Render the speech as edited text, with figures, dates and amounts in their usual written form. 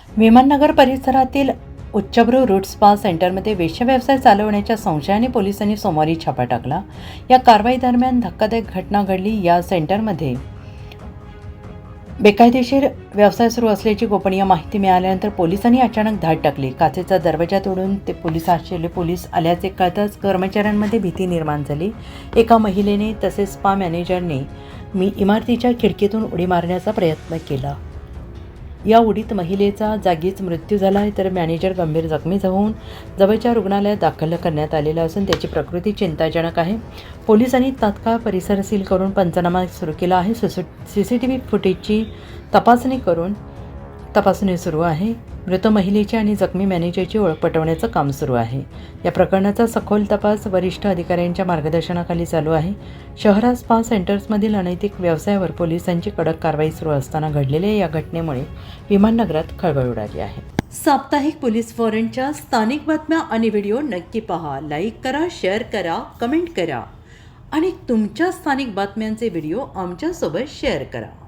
विमाननगर परिसरातील उच्चभ्रू route spa सेंटरमध्ये वेश्याव्यवसाय चालवण्याच्या संशयाने पोलिसांनी सोमवारी छापा टाकला। या कारवाई दरम्यान धक्कादायक घटना घडली। या सेंटरमध्ये बेकायदेशीर व्यवसाय सुरू असल्याची गोपनीय माहिती मिळाल्यानंतर पोलिसांनी अचानक धाड टाकली। काचेचा दरवाजा तोडून पोलीस आल्याचे कळताच कर्मचाऱ्यांमध्ये भीती निर्माण झाली। एका महिलेने तसेच स्पा मॅनेजरने इमारतीच्या खिडकीतून उडी मारण्याचा प्रयत्न केला। या उडीत महिलेचा जागीच मृत्यू झाला आहे, तर मॅनेजर गंभीर जखमी होऊन जवळच्या रुग्णालयात दाखल करण्यात आलेला असून त्याची प्रकृती चिंताजनक आहे। पोलिसांनी तात्काळ परिसर सील करून पंचनामा सुरू केला आहे। CCTV फुटेजची तपासणी सुरू आहे। मृत महिलेची आणि जखमी मॅनेजरची ओळख पटवण्याचं काम सुरू आहे। या प्रकरणाचा सखोल तपास वरिष्ठ अधिकाऱ्यांच्या मार्गदर्शनाखाली चालू आहे। शहरात स्पा सेंटर्समधील अनैतिक व्यवसायावर पोलिसांची कडक कारवाई सुरू असताना घडलेल्या या घटनेमुळे विमाननगरात खळबळ उडाली आहे। साप्ताहिक पोलीस वॉरंटच्या स्थानिक बातम्या आणि व्हिडिओ नक्की पहा, लाईक करा, शेअर करा, कमेंट करा आणि तुमच्या स्थानिक बातम्यांचे व्हिडिओ आमच्यासोबत शेअर करा।